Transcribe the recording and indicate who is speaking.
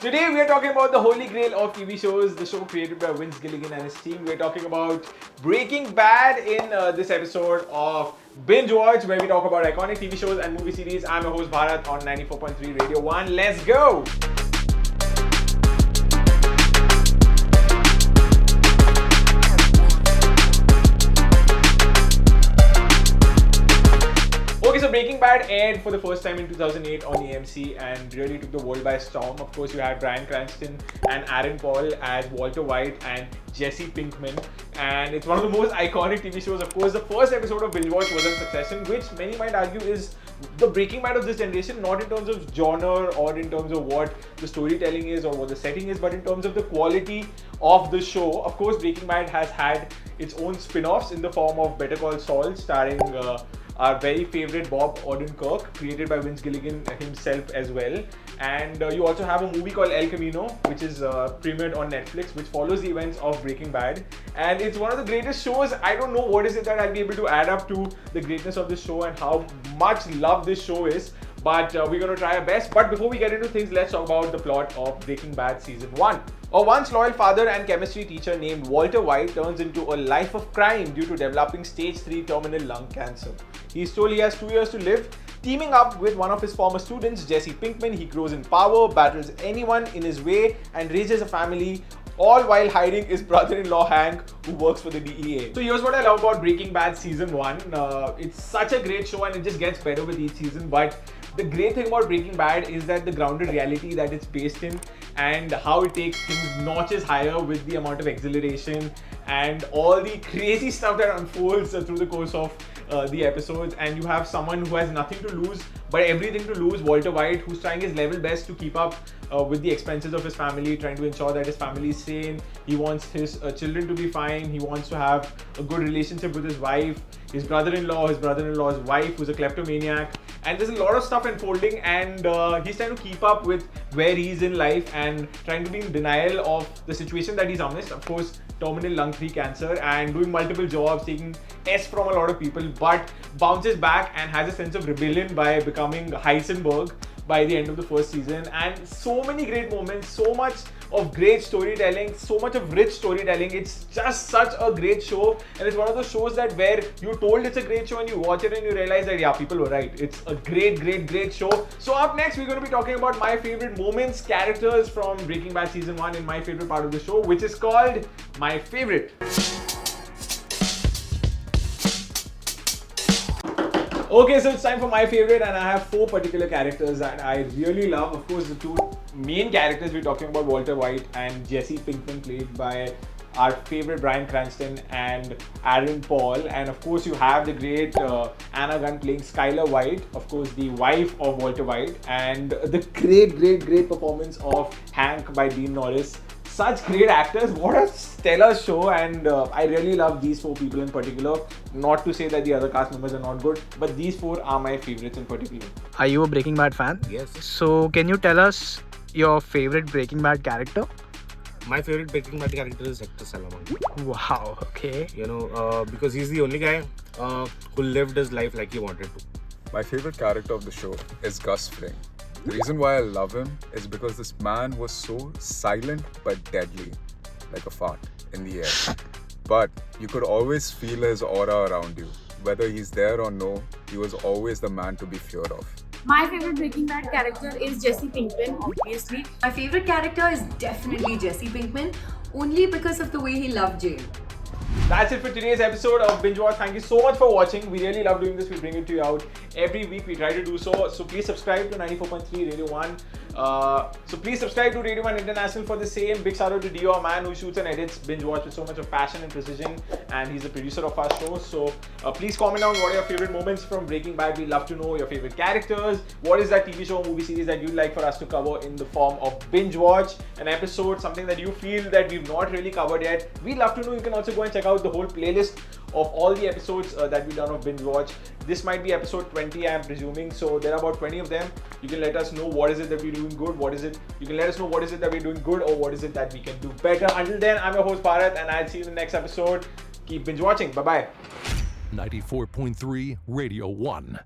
Speaker 1: Today we are talking about the holy grail of TV shows, the show created by Vince Gilligan and his team. We are talking about Breaking Bad in this episode of Binge Watch, where we talk about iconic TV shows and movie series. I'm your host Bhaarat on 94.3 Radio 1. Let's go! Okay, so Breaking Bad aired for the first time in 2008 on AMC and really took the world by storm. Of course, you had Bryan Cranston and Aaron Paul as Walter White and Jesse Pinkman, and it's one of the most iconic TV shows. Of course, the first episode of Binge Watch was in succession, which many might argue is the Breaking Bad of this generation, not in terms of genre or in terms of what the storytelling is or what the setting is, but in terms of the quality of the show. Of course, Breaking Bad has had its own spin-offs in the form of Better Call Saul, starring our very favorite Bob Odenkirk, created by Vince Gilligan himself as well. And you also have a movie called El Camino, which is premiered on Netflix, which follows the events of Breaking Bad. And it's one of the greatest shows. I don't know what is it that I'll be able to add up to the greatness of this show and how much love this show is. But we're going to try our best. But before we get into things, let's talk about the plot of Breaking Bad Season 1. A once loyal father and chemistry teacher named Walter White turns into a life of crime due to developing stage 3 terminal lung cancer. He's told he has 2 years to live. Teaming up with one of his former students, Jesse Pinkman, he grows in power, battles anyone in his way, and raises a family, all while hiding his brother-in-law Hank, who works for the DEA. So here's what I love about Breaking Bad Season 1. It's such a great show and it just gets better with each season, but the great thing about Breaking Bad is that the grounded reality that it's based in and how it takes things notches higher with the amount of exhilaration and all the crazy stuff that unfolds through the course of the episodes. And you have someone who has nothing to lose but everything to lose, Walter White, who's trying his level best to keep up with the expenses of his family, trying to ensure that his family is sane. He wants his children to be fine. He wants to have a good relationship with his wife, his brother-in-law's wife, who's a kleptomaniac. And there's a lot of stuff unfolding, and he's trying to keep up with where he's in life and trying to be in denial of the situation that he's amidst. Of course, terminal lung 3 cancer, and doing multiple jobs, taking S from a lot of people, but bounces back and has a sense of rebellion by becoming Heisenberg by the end of the first season. And so many great moments, so much of great storytelling, so much of rich storytelling. It's just such a great show, and it's one of those shows that where you're told it's a great show and you watch it and you realize that yeah, people were right. It's a great show. So up next, we're going to be talking about my favorite moments, characters from Breaking Bad Season 1 in my favorite part of the show, which is called My Favorite. Okay, so it's time for my favorite, and I have 4 particular characters that I really love. Of course, the 2 main characters we're talking about, Walter White and Jesse Pinkman, played by our favorite Bryan Cranston and Aaron Paul. And of course, you have the great Anna Gunn playing Skylar White, of course, the wife of Walter White, and the great performance of Hank by Dean Norris. Such great actors. What a stellar show, and I really love these 4 people in particular. Not to say that the other cast members are not good, but these 4 are my favorites in particular.
Speaker 2: Are you a Breaking Bad fan?
Speaker 3: Yes.
Speaker 2: So can you tell us your favorite Breaking Bad character?
Speaker 3: My favorite Breaking Bad character is Hector Salamanca.
Speaker 2: Wow, okay.
Speaker 3: Because he's the only guy who lived his life like he wanted to.
Speaker 4: My favorite character of the show is Gus Fring. The reason why I love him is because this man was so silent but deadly, like a fart in the air. But you could always feel his aura around you. Whether he's there or no, he was always the man to be feared of.
Speaker 5: My favorite Breaking Bad character is Jesse Pinkman, obviously.
Speaker 6: My favorite character is definitely Jesse Pinkman, only because of the way he loved Jane.
Speaker 1: That's it for today's episode of Binge Watch. Thank you so much for watching. We really love doing this. We bring it to you out every week. We try to do so. So please subscribe to 94.3 Radio 1. So please subscribe to Radio 1 International for the same. Big shout out to Dio, a man who shoots and edits Binge Watch with so much of passion and precision. And he's the producer of our show. So please comment down what are your favorite moments from Breaking Bad. We'd love to know your favorite characters. What is that TV show or movie series that you'd like for us to cover in the form of Binge Watch? An episode, something that you feel that we've not really covered yet. We'd love to know. You can also go and check out the whole playlist of all the episodes that we've done of Binge Watch. This might be episode 20, I'm presuming. So there are about 20 of them. You can let us know what is it that we're doing good, you can let us know what is it that we're doing good or what is it that we can do better. Until then, I'm your host Bhaarat, and I'll see you in the next episode. Keep binge watching. Bye-bye.
Speaker 7: 94.3 Radio 1.